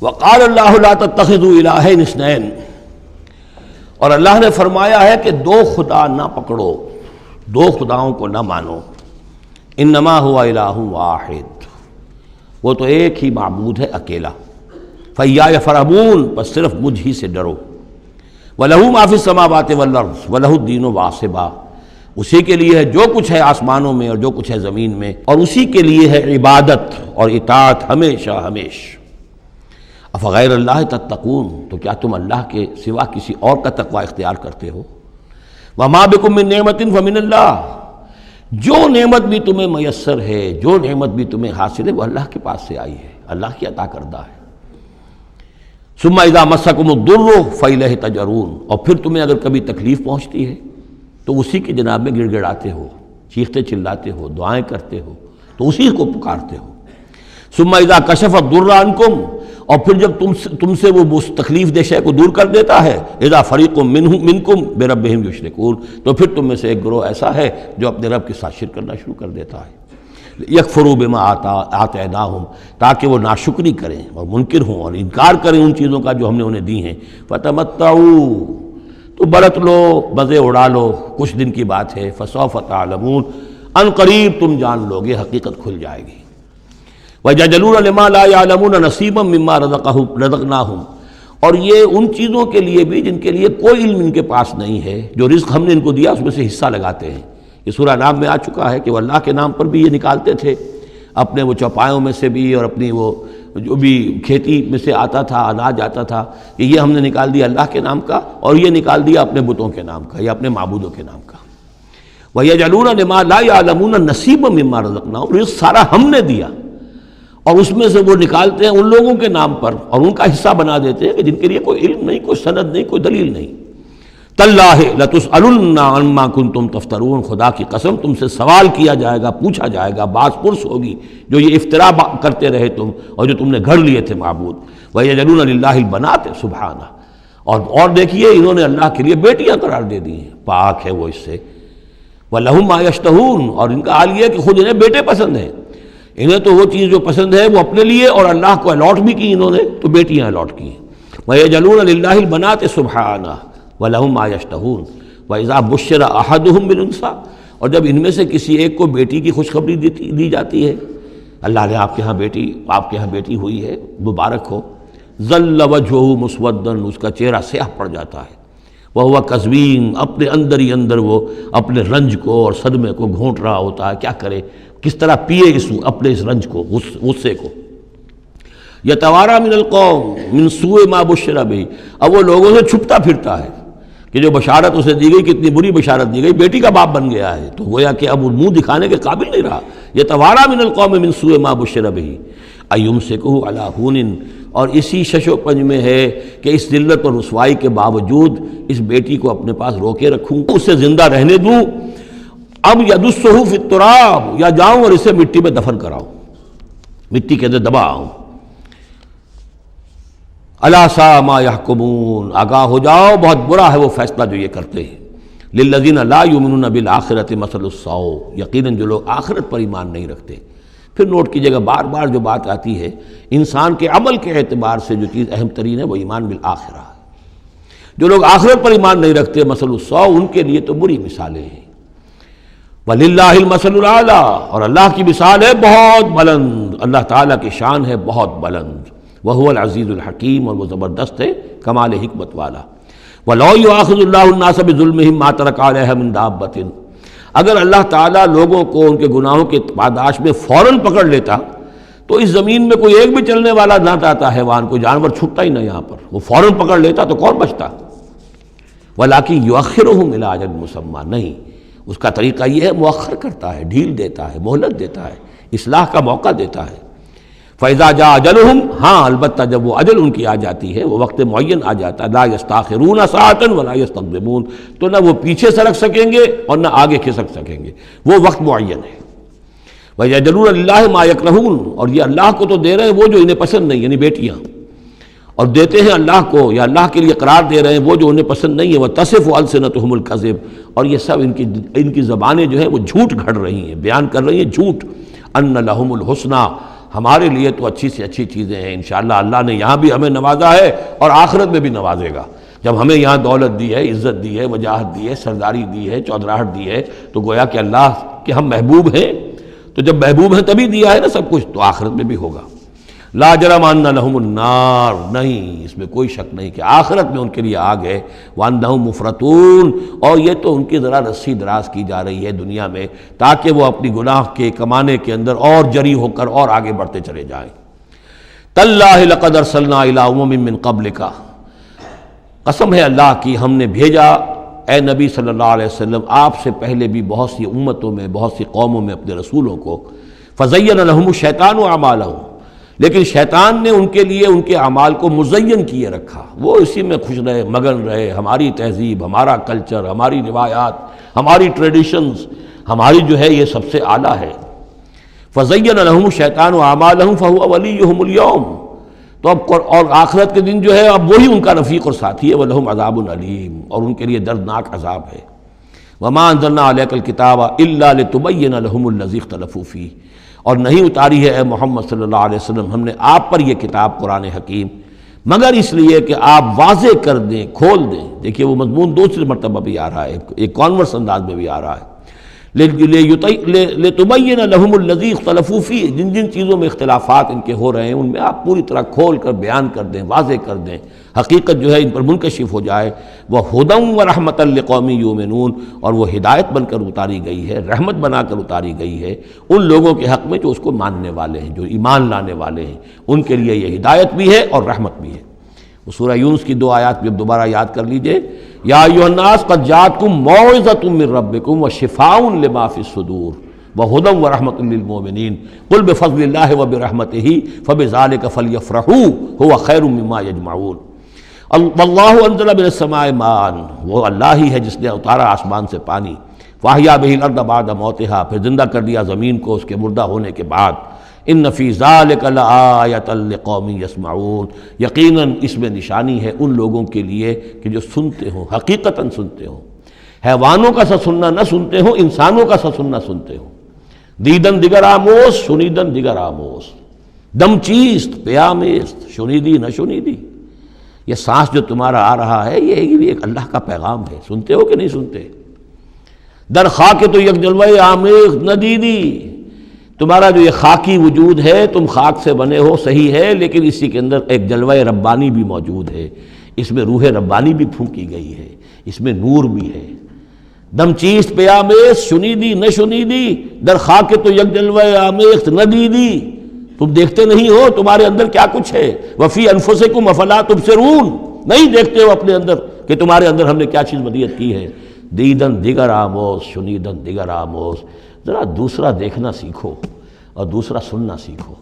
وقال اللہ لا تتخذوا الہین اثنین، اور اللہ نے فرمایا ہے کہ دو خدا نہ پکڑو، دو خداؤں کو نہ مانو، انما هو الہ واحد، وہ تو ایک ہی معبود ہے اکیلا، فإیایا فارہبون، بس صرف مجھ ہی سے ڈرو، وَلَهُ مَا فِي السَّمَاوَاتِ وَالْأَرْضِ وَلَهُ الدِّينُ وَاصِبًا، اسی کے لیے ہے جو کچھ ہے آسمانوں میں اور جو کچھ ہے زمین میں، اور اسی کے لیے ہے عبادت اور اطاعت ہمیشہ ہمیشہ۔ افغیر اللہ تتقون، تو کیا تم اللہ کے سوا کسی اور کا تقوی اختیار کرتے ہو؟ وَمَا بِكُم مِّن نِّعْمَةٍ فَمِنَ اللَّهِ، جو نعمت بھی تمہیں میسر ہے، جو نعمت بھی تمہیں حاصل ہے، وہ اللہ کے پاس سے آئی ہے، اللہ کی عطا کردہ ہے۔ ثم اذا مسکم الضر فإلیہ تجرون، اور پھر تمہیں اگر کبھی تکلیف پہنچتی ہے تو اسی کے جناب میں گڑ گڑاتے ہو، چیختے چلاتے ہو، دعائیں کرتے ہو، تو اسی کو پکارتے ہو۔ ثم اذا کشف الضر عنکم، اور پھر جب تم سے وہ تکلیف دہ شے کو دور کر دیتا ہے، اذا فریق منکم بربہم یشرکون، تو پھر تم میں سے ایک گروہ ایسا ہے جو اپنے رب کے ساتھ شرک کرنا شروع کر دیتا ہے۔ یکفروا بما آتیناہم، تاکہ وہ ناشکری کریں اور منکر ہوں اور انکار کریں ان چیزوں کا جو ہم نے انہیں دی ہیں۔ فتمتعوا، تو برت لو، مزے اڑا لو، کچھ دن کی بات ہے۔ فسوف تعلمون، ان قریب تم جان لو گے، حقیقت کھل جائے گی۔ وَيَجْعَلُونَ لِمَا لَا يَعْلَمُونَ نَصِيبًا مِّمَّا رَزَقْنَاهُمْ، اور یہ ان چیزوں کے لیے بھی جن کے لیے کوئی علم ان کے پاس نہیں ہے، جو رزق ہم نے ان کو دیا اس میں سے حصہ لگاتے ہیں۔ یہ سورہ نام میں آ چکا ہے کہ وہ اللہ کے نام پر بھی یہ نکالتے تھے، اپنے وہ چوپایوں میں سے بھی اور اپنی وہ جو بھی کھیتی میں سے آتا تھا، اناج آتا تھا، کہ یہ ہم نے نکال دیا اللہ کے نام کا، اور یہ نکال دیا اپنے بتوں کے نام کا یا اپنے معبودوں کے نام کا۔ وَيَجْعَلُونَ لِمَا لَا يَعْلَمُونَ نَصِيبًا مِّمَّا رَزَقْنَاهُمْ، رزق سارا ہم نے دیا، اور اس میں سے وہ نکالتے ہیں ان لوگوں کے نام پر اور ان کا حصہ بنا دیتے ہیں کہ جن کے لیے کوئی علم نہیں، کوئی سند نہیں، کوئی دلیل نہیں۔ تاللہ لتسألن عما کنتم تفترون، خدا کی قسم تم سے سوال کیا جائے گا، پوچھا جائے گا، باز پرس ہوگی جو یہ افترا کرتے رہے تم اور جو تم نے گھڑ لیے تھے معبود۔ وَيَجْعَلُونَ لِلَّهِ الْبَنَاتِ سبحانہ، اور دیکھیے انہوں نے اللہ کے لیے بیٹیاں قرار دے دی ہیں، پاک ہے وہ اس سے۔ وَلَهُم مَّا يَشْتَهُونَ، اور ان کا حال یہ ہے کہ خود انہیں بیٹے پسند ہیں، انہیں تو وہ چیز جو پسند ہے وہ اپنے لیے اور اللہ کو الاٹ بھی کی انہوں نے، تو بیٹیاں الاٹ کی ہیں۔ وَيَجْعَلُونَ لِلَّهِ الْبَنَاتِ سُبْحَانَهُ وَلَهُم مَّا يَشْتَهُونَ وَإِذَا بُشِّرَ أَحَدُهُم بِالْأُنثىٰ، اور جب ان میں سے کسی ایک کو بیٹی کی خوشخبری دی جاتی ہے، اللہ نے آپ کے ہاں بیٹی ہوئی ہے، مبارک ہو، ظَلَّ وَجْهُهُ مُسْوَدًّا، اس کا چہرہ سیاہ پڑ جاتا ہے، وَهُوَ كَظِيمٌ، اپنے اندر ہی اندر وہ اپنے رنج کو اور صدمے کو گھونٹ رہا ہوتا ہے، کیا کرے، کس طرح پیے اپنے اس رنج کو، غصے کو۔ یتوارا من القوم من سوء ما بشر بہ، اب وہ لوگوں سے چھپتا پھرتا ہے کہ جو بشارت اسے دی گئی کتنی بری بشارت دی گئی، بیٹی کا باپ بن گیا ہے، تو گویا کہ اب وہ منہ دکھانے کے قابل نہیں رہا۔ یتوارا من القوم من سوء ما بشر بہ ایمسکہ علی ہون، اور اسی شش و پنج میں ہے کہ اس ذلت اور رسوائی کے باوجود اس بیٹی کو اپنے پاس روکے رکھوں، اسے زندہ رہنے دوں، اب یدسہ فی التراب، یا جاؤں اور اسے مٹی میں دفن کراؤں، مٹی کے اندر دباؤں۔ الا ساء ما یحکمون، آگاہ ہو جاؤ بہت برا ہے وہ فیصلہ جو یہ کرتے ہیں۔ للذین لا یؤمنون بالآخرۃ مثل السوء، یقیناً جو لوگ آخرت پر ایمان نہیں رکھتے۔ پھر نوٹ کیجیے گا بار بار جو بات آتی ہے، انسان کے عمل کے اعتبار سے جو چیز اہم ترین ہے وہ ایمان بالآخرہ ہے۔ جو لوگ آخرت پر ایمان نہیں رکھتے، مثل السوء، ان کے لیے تو بری مثالیں ہیں۔ وَلِلَّهِ الْمَثَلُ الْأَعْلَىٰ، اور اللہ کی مثال ہے بہت بلند، اللہ تعالیٰ کی شان ہے بہت بلند۔ وَهُوَ الْعَزِيزُ الْحَكِيمُ، اور وہ زبردست ہے، کمال حکمت والا۔ وَلَوْ يُؤَاخِذُ اللَّهُ النَّاسَ بِظُلْمِهِمْ مَا تَرَكَ عَلَيْهَا مِن دَابَّةٍ، اگر اللہ تعالیٰ لوگوں کو ان کے گناہوں کے پاداش میں فوراً پکڑ لیتا تو اس زمین میں کوئی ایک بھی چلنے والا نہ رہتا، حیوان کوئی جانور چھٹتا ہی نہ، یہاں پر وہ فوراً پکڑ لیتا تو کون بچتا؟ وَلَٰكِن يُؤَخِّرُهُمْ إِلَىٰ أَجَلٍ مُّسَمًّى، نہیں، اس کا طریقہ یہ ہے مؤخر کرتا ہے، ڈھیل دیتا ہے، مہلت دیتا ہے، اصلاح کا موقع دیتا ہے۔ فَإِذَا جَاءَ أَجَلُهُمْ، ہاں البتہ جب وہ اجل ان کی آ جاتی ہے، وہ وقت معین آ جاتا ہے، لَا يَسْتَأْخِرُونَ سَاعَةً وَلَا يَسْتَقْدِمُونَ، تو نہ وہ پیچھے سرک سکیں گے اور نہ آگے کھسک سکیں گے، وہ وقت معین ہے۔ وَيَجْعَلُونَ لِلَّهِ مَا يَكْرَهُونَ، اور یہ اللہ کو تو دے رہے ہیں وہ جو انہیں پسند نہیں، یعنی بیٹیاں، اور دیتے ہیں اللہ کو یا اللہ کے لیے قرار دے رہے ہیں وہ جو انہیں پسند نہیں ہے۔ وَتَصِفُ أَلْسِنَتُهُمُ الْكَذِبَ، اور یہ سب ان کی زبانیں جو ہیں وہ جھوٹ گھڑ رہی ہیں، بیان کر رہی ہیں جھوٹ۔ أَنَّ لَهُمُ الْحُسْنَىٰ، ہمارے لیے تو اچھی سے اچھی چیزیں ہیں انشاءاللہ اللہ نے یہاں بھی ہمیں نوازا ہے اور آخرت میں بھی نوازے گا۔ جب ہمیں یہاں دولت دی ہے، عزت دی ہے، وجاہت دی ہے، سرداری دی ہے، چودراہٹ دی ہے، تو گویا کہ اللہ کے ہم محبوب ہیں، تو جب محبوب ہیں تبھی دیا ہے نا سب کچھ، تو آخرت میں بھی ہوگا۔ لا جرم ان لہم النار، نہیں اس میں کوئی شک نہیں کہ آخرت میں ان کے لیے آگ ہے، وانہم مفرطون، اور یہ تو ان کی ذرا رسی دراز کی جا رہی ہے دنیا میں تاکہ وہ اپنی گناہ کے کمانے کے اندر اور جری ہو کر اور آگے بڑھتے چلے جائیں۔ تاللہ لقد ارسلنا الی امم من قبلک، قسم ہے اللہ کی ہم نے بھیجا اے نبی صلی اللہ علیہ وسلم آپ سے پہلے بھی بہت سی امتوں میں، بہت سی قوموں میں اپنے رسولوں کو، فزین لہم الشیطان اعمالہم، لیکن شیطان نے ان کے لیے ان کے اعمال کو مزین کیے رکھا، وہ اسی میں خوش رہے، مگن رہے، ہماری تہذیب، ہمارا کلچر، ہماری روایات، ہماری ٹریڈیشنز، ہماری جو ہے یہ سب سے اعلیٰ ہے۔ فزین لہم الشیطان اعمالہم فہو ولیہم اليوم، تو اب اور آخرت کے دن جو ہے اب وہی ان کا رفیق اور ساتھی ہے، وَلَهُمْ عَذَابٌ علیم، اور ان کے لیے دردناک عذاب ہے۔ وَمَا أَنزَلْنَا عَلَيْكَ الْكِتَابَ إِلَّا لِتُبَيِّنَ لَهُمُ الَّذِي اخْتَلَفُوا فِيهِ، اور نہیں اتاری ہے اے محمد صلی اللہ علیہ وسلم ہم نے آپ پر یہ کتاب قرآن حکیم مگر اس لیے کہ آپ واضح کر دیں، کھول دیں۔ دیکھیے وہ مضمون دوسری مرتبہ بھی آ رہا ہے، ایک کانورس انداز میں بھی آ رہا ہے، لِتُبَيِّنَ لَهُمُ الَّذِي اخْتَلَفُوا فِيهِ، جن جن چیزوں میں اختلافات ان کے ہو رہے ہیں ان میں آپ پوری طرح کھول کر بیان کر دیں، واضح کر دیں، حقیقت جو ہے ان پر منکشف ہو جائے۔ وَهُدًى وَرَحْمَةً لِقَوْمٍ يُؤْمِنُونَ، اور وہ ہدایت بن کر اتاری گئی ہے، رحمت بنا کر اتاری گئی ہے ان لوگوں کے حق میں جو اس کو ماننے والے ہیں، جو ایمان لانے والے ہیں، ان کے لیے یہ ہدایت بھی ہے اور رحمت بھی ہے۔ وہ سورہ یونس کی 2 آیات بھی اب دوبارہ یاد کر لیجئے، یا ایھا الناس قد جاءتکم موعظۃ من ربکم وشفاء لما فی الصدور وہدی ورحمۃ للمؤمنین قل بفضل اللہ وبرحمتہ فبذلک فلیفرحوا ھو خیر مما یجمعون۔ واللہ انزل من السماء ماء، وہ اللہ ہی ہے جس نے اتارا آسمان سے پانی، فاحیا بہ الارض بعد موتہا، پھر زندہ کر دیا زمین کو اس کے مردہ ہونے کے بعد۔ ان فی ذلک لآیۃ لقوم یسمعون، یقیناً اس میں نشانی ہے ان لوگوں کے لیے کہ جو سنتے ہوں، حقیقتاً سنتے ہوں، حیوانوں کا سا سننا نہ سنتے ہوں، انسانوں کا سا سننا سنتے ہوں۔ دیدن دیگر آموز، شنیدن دیگر آموز، دم چیست پیامیست، شنیدی نہ شنیدی، یہ سانس جو تمہارا آ رہا ہے یہ بھی ایک اللہ کا پیغام ہے، سنتے ہو کہ نہیں سنتے؟ در خاک تو یک جلوہ آمیخ ندیدی، تمہارا جو یہ خاکی وجود ہے تم خاک سے بنے ہو صحیح ہے، لیکن اسی کے اندر ایک جلوہ ربانی بھی موجود ہے، اس میں روح ربانی بھی پھونکی گئی ہے، اس میں نور بھی ہے۔ دم چیست پیامیست، شنیدی نہ شنیدی، در خاک تو یک جلوہ آمیخت ندیدی، تم دیکھتے نہیں ہو تمہارے اندر کیا کچھ ہے۔ وفی انفسکم افلا تبصرون، نہیں دیکھتے ہو اپنے اندر کہ تمہارے اندر ہم نے کیا چیز ودیعت کی ہے۔ دیدن دیگر آموز، شنیدن دیگر آموز، ذرا دوسرا دیکھنا سیکھو اور دوسرا سننا سیکھو۔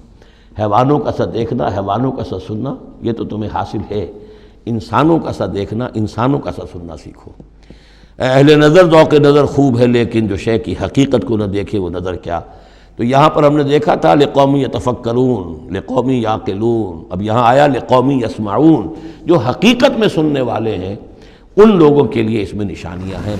حیوانوں کا سا دیکھنا، حیوانوں کا سا سننا یہ تو تمہیں حاصل ہے، انسانوں کا سا دیکھنا، انسانوں کا سا سننا سیکھو۔ اہل نظر ذوق نظر خوب ہے لیکن جو شے کی حقیقت کو نہ دیکھے وہ نظر کیا۔ تو یہاں پر ہم نے دیکھا تھا لقوم یتفکرون، لقوم یعقلون، اب یہاں آیا لقوم یسمعون، جو حقیقت میں سننے والے ہیں ان لوگوں کے لیے اس میں نشانیاں ہیں۔